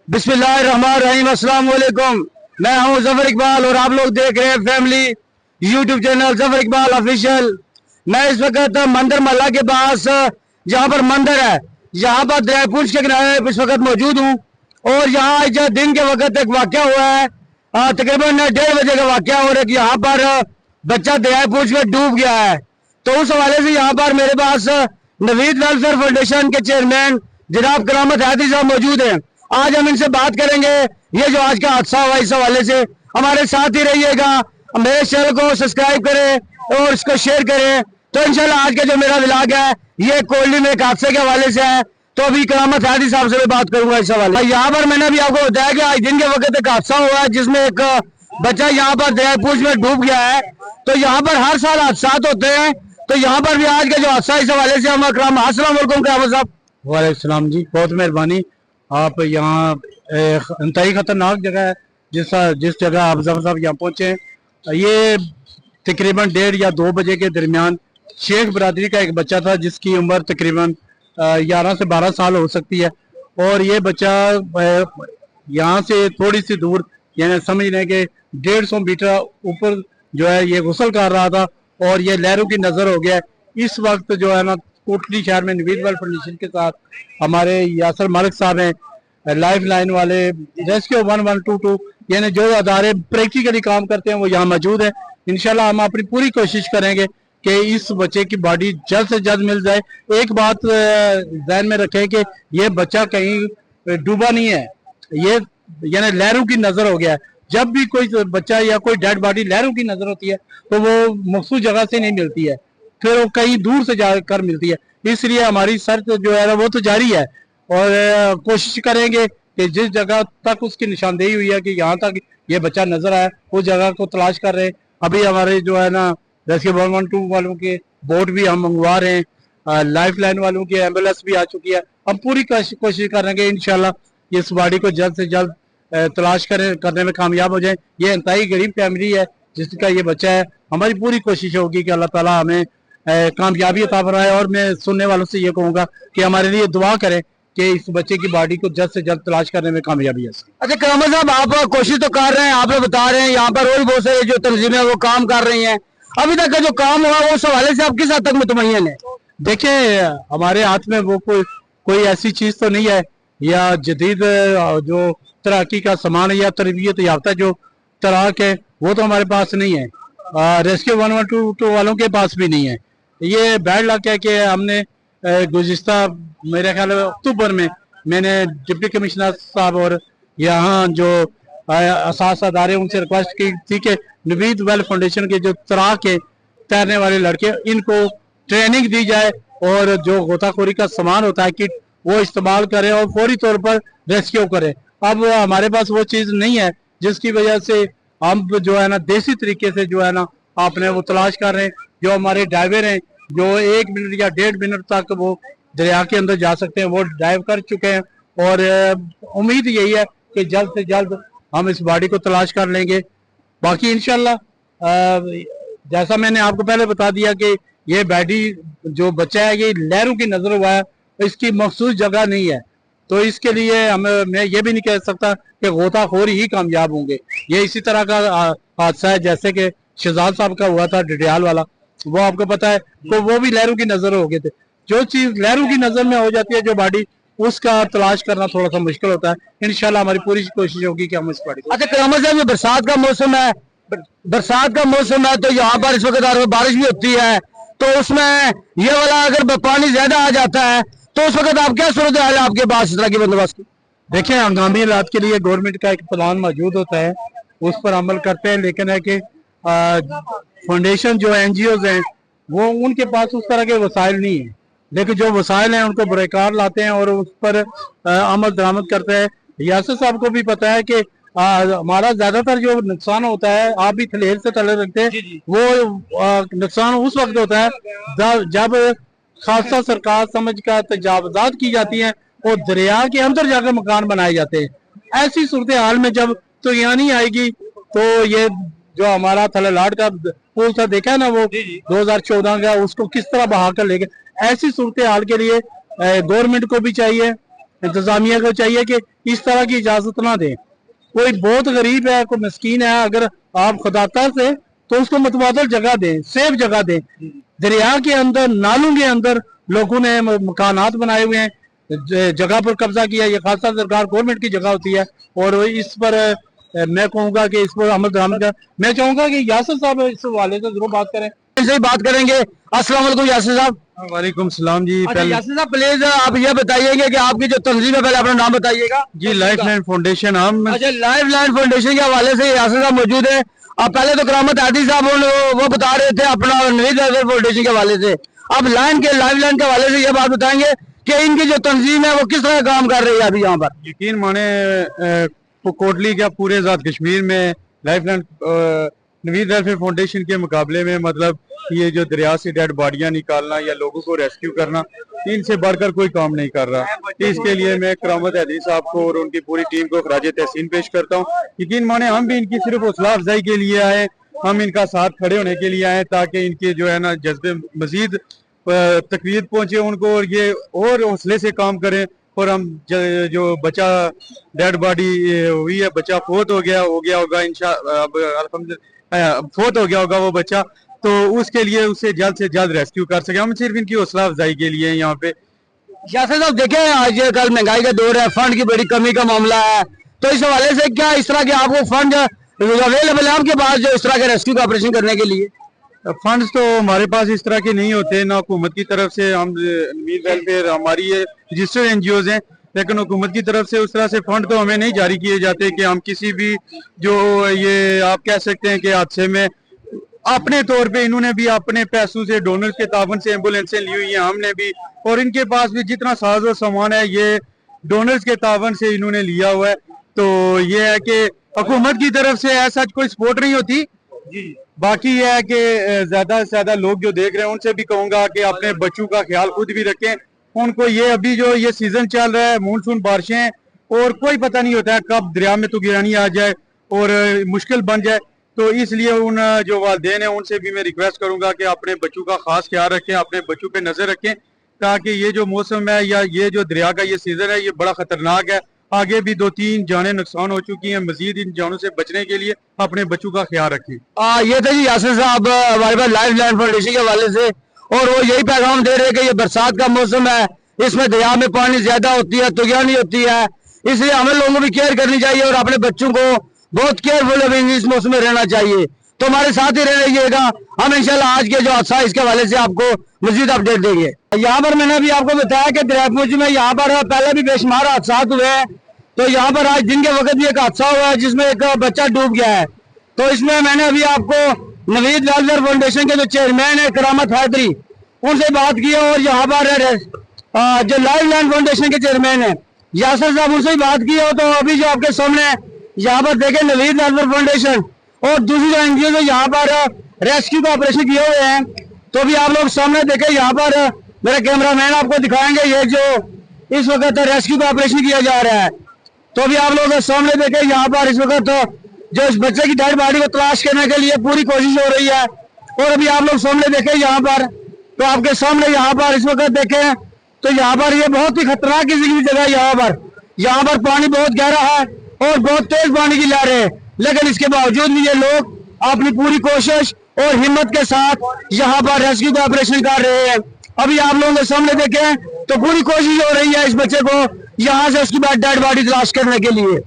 बिस्मिल्लाहिर्रहमानिर्रहीम, अस्सलाम वालेकुम। मैं हूं जफर इकबाल और आप लोग देख रहे हैं family YouTube channel Zafar Iqbal official. मैं इस वक्त मंदिर महला के पास जहां पर मंदिर है, यहाँ पर दरियापुंज के किनारे इस वक्त मौजूद हूँ। और यहाँ आज दिन के वक्त एक वाक़या हुआ है, तकरीबन 1:30 बजे का वाक़या। और एक यहाँ पर बच्चा दरियापुंज में डूब गया है। तो उस हवाले से यहाँ पर मेरे पास नवीद वेलफेयर फाउंडेशन के चेयरमैन जनाब करामत हैदरी साहब मौजूद हैं। आज हम इनसे बात करेंगे ये जो आज का हादसा हुआ, इस हवाले से हमारे साथ ही रहिएगा। मेरे चैनल को सब्सक्राइब करें और इसको शेयर करें। तो इंशाल्लाह आज का जो मेरा व्लॉग है ये कोयली में एक हादसे के हवाले से है। तो अभी करामत हैदरी साहब से मैं बात करूंगा इस हवाले। यहाँ पर मैंने भी आपको बताया कि आज दिन के वक्त एक हादसा हुआ है जिसमें एक बच्चा यहाँ पर दरियापुंज में डूब गया है। तो यहाँ पर हर साल हादसा होते हैं, तो यहाँ पर भी आज का जो हादसा, इस हवाले से हम अस्सलाम वालेकुम करामत साहब। वालेकुम सलाम जी, बहुत मेहरबानी। आप यहाँ इंतहाई खतरनाक जगह है जिस जगह आप जफर साहब यहाँ पहुँचे हैं। ये तकरीबन 1:30 या 2 बजे के दरमियान शेख बरादरी का एक बच्चा था जिसकी उम्र तकरीबन 11 से 12 साल हो सकती है। और ये बच्चा यहाँ से थोड़ी सी दूर, यानी समझ लें कि 150 मीटर ऊपर जो है ये गुसल कर रहा था और ये लहरों की नज़र हो गया। इस वक्त जो है ना कोटली शहर में नवीद वेलफेयर फाउंडेशन के साथ हमारे यासर मालिक साहब हैं, लाइफ लाइन वाले, रेस्क्यू 1122, यानी जो अदारे प्रैक्टिकली काम करते हैं वो यहाँ मौजूद है। इंशाल्लाह हम अपनी पूरी कोशिश करेंगे कि इस बच्चे की बॉडी जल्द से जल्द मिल जाए। एक बात ध्यान में रखें कि ये बच्चा कहीं डूबा नहीं है, ये यानी लहरों की नजर हो गया है। जब भी कोई बच्चा या कोई डेड बॉडी लहरों की नजर होती है तो वो मखसूस जगह से नहीं मिलती है, फिर वो कहीं दूर से जाकर मिलती है। इसलिए हमारी सर्च जो है वो तो जारी है और कोशिश करेंगे कि जिस जगह तक उसकी निशानदेही हुई है कि यहाँ तक ये बच्चा नजर आया उस जगह को तलाश कर रहे हैं। अभी हमारे जो है ना रेस्क्यू 112 वालों के बोट भी हम मंगवा रहे हैं, लाइफ लाइन वालों की एम्बुलेंस भी आ चुकी है। हम पूरी कोशिश करेंगे इंशाल्लाह इस बॉडी को जल्द से जल्द तलाश करने में कामयाब हो जाए। ये इंतहाई गरीब फैमिली है जिसका ये बच्चा है। हमारी पूरी कोशिश होगी कि अल्लाह ताला हमें कामयाबी अता फरमाए। और मैं सुनने वालों से ये कहूँगा कि हमारे लिए दुआ करें कि इस बच्चे की बॉडी को जल्द से जल्द तलाश करने में कामयाबी है। अच्छा करामत साहब, आप कोशिश तो कर रहे हैं, आप लोग बता रहे हैं यहाँ पर और बहुत सारे जो तंजीमें वो काम कर रही हैं। अभी तक का जो काम हुआ वो उस हवाले से आप किस हद तक मुतमईन है? देखिए हमारे हाथ में वो कोई ऐसी चीज तो नहीं है या जदीद जो तरक्की का सामान है या तरबियत याफ्ता जो तराक है वो तो हमारे पास नहीं है, रेस्क्यू 112 वालों के पास भी नहीं है। ये बैड लक है कि हमने गुज़िश्ता मेरे ख्याल में अक्टूबर में मैंने डिप्टी कमिश्नर साहब और यहाँ जो असास अदारे उनसे रिक्वेस्ट की थी कि नवीद वेलफेयर फाउंडेशन के जो तराक के तैरने वाले लड़के इनको ट्रेनिंग दी जाए और जो गोताखोरी का सामान होता है किट वो इस्तेमाल करें और फौरी तौर पर रेस्क्यू करें। अब हमारे पास वो चीज़ नहीं है जिसकी वजह से हम जो है ना देसी तरीके से जो है ना आपने वो तलाश कर रहे हैं। जो हमारे डाइवर हैं जो 1 मिनट या 1.5 मिनट तक वो दरिया के अंदर जा सकते हैं वो डाइव कर चुके हैं। और उम्मीद यही है कि जल्द से जल्द हम इस बॉडी को तलाश कर लेंगे। बाकी इंशाल्लाह जैसा मैंने आपको पहले बता दिया कि ये बॉडी जो बच्चा है ये लहरों की नजर हुआ है, इसकी मखसूस जगह नहीं है। तो इसके लिए मैं ये भी नहीं कह सकता कि गोताखोर ही कामयाब होंगे। ये इसी तरह का हादसा है जैसे कि शहजाद साहब का हुआ था डडियाल वाला, वो आपको पता है, तो वो भी लहरों की नजर हो गए थे। जो चीज लहरों की नजर में हो जाती है जो बॉडी, उसका तलाश करना थोड़ा सा मुश्किल होता है। इंशाल्लाह हमारी पूरी कोशिश होगी कि हम इस बॉडी। अच्छा करामत साहब, ये बरसात का मौसम है, तो यहाँ पर इस वक्त बारिश भी होती है, तो उसमें ये वाला अगर पानी ज्यादा आ जाता है तो उस वक्त आप क्या सूरत हाल है आपके पास इस तरह की बंदोबस्त की? देखिए हंगामी हालात के लिए गवर्नमेंट का एक प्लान मौजूद होता है, उस पर अमल करते हैं। लेकिन है कि फाउंडेशन जो एनजीओज हैं वो उनके पास उस तरह के वसाइल नहीं है, लेकिन जो वसाइल हैं उनको बरकरार लाते हैं और उस पर अमल दरामद करते हैं। यासर साहब को भी पता है कि हमारा ज्यादातर जो नुकसान होता है, आप भी थलेर से तले रखते हैं, वो नुकसान उस वक्त होता है जब खासा सरकार समझ का तजावजात की जाती है और दरिया के अंदर जाकर मकान बनाए जाते हैं। ऐसी सूरत हाल में जब तो यहाँ नहीं आएगी तो ये जो हमारा थलेलाट का पुल था देखा है ना वो 2014 का, उसको किस तरह बहा कर ले गए। ऐसी सूरत हाल के लिए गवर्नमेंट को भी चाहिए इंतजामिया को चाहिए कि इस तरह की इजाजत ना दें। कोई बहुत गरीब है, कोई मिस्कीन है, अगर आप खुदाता से तो उसको मुतबादल जगह दें, सेफ जगह दें। दरिया के अंदर, नालों के अंदर लोगों ने मकानात बनाए हुए हैं, जगह पर कब्जा किया। ये खासा सरकार गवर्नमेंट की जगह होती है और इस पर मैं कहूंगा कि इस पर अमल दरामद कर। मैं चाहूंगा कि यासिर साहब इस हवाले से जरूर बात करें। इनसे बात करेंगे। अस्सलाम वालेकुम यासिर साहब। वालेकुम सलाम जी। अच्छा यासिर साहब, प्लीज आप ये बताइएगा कि आपकी जो तंजीम है, पहले अपना नाम बताइएगा। जी, लाइफलाइन फाउंडेशन। हम अच्छा, लाइफलाइन फाउंडेशन के हवाले से यासिर साहब मौजूद है। अब पहले तो करामत आदि साहब वो बता रहे थे अपना नवीद वेलफेयर फाउंडेशन के हवाले से। अब लाइफलाइन के हवाले से ये बात बताएंगे कि इनकी जो तंजीम है वो किस तरह काम कर रही है अभी यहाँ पर। यकीन माने कोटली क्या पूरे आजाद कश्मीर में लाइफलाइन नवीद वेलफेयर फाउंडेशन के मुकाबले में, मतलब ये जो दरिया से डेड बॉडियां निकालना या लोगों को रेस्क्यू करना, इनसे बढ़कर कोई काम नहीं कर रहा। इसके लिए मैं करामत हैदी साहब को और उनकी पूरी टीम को खराज तहसीन पेश करता हूँ। यकीन माने हम भी इनकी सिर्फ हौसला अफजाई के लिए आए, हम इनका साथ खड़े होने के लिए आए ताकि इनके जो है ना जज्बे मजीद तकवीत पहुंचे उनको, और ये और हौसले से काम करें। और हम जो बच्चा डेड बॉडी हुई है, बच्चा फोत हो गया होगा फोत हो गया होगा वो बच्चा, तो उसके लिए उसे जल्द से जल्द रेस्क्यू कर सके। हम सिर्फ इनकी हौसला अफजाई के लिए यहाँ पे। यासिर साहब देखें, आज कल महंगाई का दौर है, फंड की बड़ी कमी का मामला है, तो इस हवाले से क्या इस तरह के आपको फंड अवेलेबल है आपके पास जो इस तरह के रेस्क्यू का ऑपरेशन करने के लिए? फंड्स तो हमारे पास इस तरह के नहीं होते, ना हुकूमत की तरफ से। हम नवीद वेलफेयर हमारी ये रजिस्टर्ड एनजीओज हैं, लेकिन हुकूमत की तरफ से उस तरह से फंड तो हमें नहीं जारी किए जाते कि हम किसी भी जो ये आप कह सकते हैं कि हादसे में अपने तौर पे इन्होंने भी अपने पैसों से, डोनर के ताबन से एम्बुलेंसें ली हुई हैं, हमने भी, और इनके पास भी जितना साजो सामान है ये डोनर्स के ताबन से इन्होंने लिया हुआ है। तो ये है कि हुकूमत की तरफ से ऐसा कोई सपोर्ट नहीं होती जी। बाकी ये है कि ज्यादा से ज्यादा लोग जो देख रहे हैं उनसे भी कहूंगा कि अपने बच्चों का ख्याल खुद भी रखें। उनको ये अभी जो ये सीजन चल रहा है, मानसून बारिशें, और कोई पता नहीं होता है कब दरिया में तूफानी आ जाए और मुश्किल बन जाए। तो इसलिए उन जो वालिदैन हैं उनसे भी मैं रिक्वेस्ट करूंगा कि अपने बच्चों का खास ख्याल रखें, अपने बच्चों पे नजर रखें, ताकि ये जो मौसम है या ये जो दरिया का ये सीजन है ये बड़ा खतरनाक है। आगे भी 2-3 जानें नुकसान हो चुकी हैं, मजीद इन जानों से बचने के लिए अपने बच्चों का ख्याल रखें। ये थे जी यासिर साहब हमारे पास लाइफलाइन फाउंडेशन के हवाले से, और वो यही पैगाम दे रहे हैं कि ये बरसात का मौसम है, इसमें दरिया में पानी ज्यादा होती है, तूफानी होती है, इसलिए हमें लोगों को भी केयर करनी चाहिए और अपने बच्चों को बहुत केयरफुल अभी इस मौसम में रहना चाहिए। तो हमारे साथ ही रहिएगा, हम इंशाल्लाह आज के जो हादसा इसके हवाले से आपको मजीद अपडेट देंगे। यहाँ पर मैंने अभी आपको बताया कि दरियापुंज में यहाँ पर पहले भी बेशुमार हादसा हुए हैं, तो यहाँ पर आज दिन के वक्त भी एक हादसा हुआ है जिसमें एक बच्चा डूब गया है। तो इसमें मैंने अभी आपको नवीद वेलफेयर फाउंडेशन के जो चेयरमैन है करामत हैदरी, उनसे बात की और यहाँ पर जो लाइफलाइन फाउंडेशन के चेयरमैन है यासिर साहब, उनसे ही बात की हो। तो अभी जो आपके सामने यहाँ पर देखे नवीद वेलफेयर फाउंडेशन और दूसरी जो एनजीओ जो यहाँ पर रेस्क्यू का ऑपरेशन किए हुए हैं, तो भी आप लोग सामने देखे, यहाँ पर मेरा कैमरामैन आपको दिखाएंगे ये जो इस वक्त रेस्क्यू का ऑपरेशन किया जा रहा है। तो भी आप लोग सामने देखे, यहाँ पर इस वक्त जो इस बच्चे की डेड बॉडी को तलाश करने के लिए पूरी कोशिश हो रही है। और अभी आप लोग सामने देखे यहाँ पर, तो आपके सामने यहाँ पर इस वक्त देखे तो यहाँ पर ये बहुत ही खतरनाक किसी की जगह है। यहाँ पर पानी बहुत गहरा है और बहुत तेज पानी की लहर है, लेकिन इसके बावजूद भी ये लोग अपनी पूरी कोशिश और हिम्मत के साथ यहाँ पर रेस्क्यू का ऑपरेशन कर रहे हैं। अभी आप लोगों के सामने देखें तो पूरी कोशिश हो रही है इस बच्चे को यहाँ से उसकी बाद डेड बॉडी तलाश करने के लिए।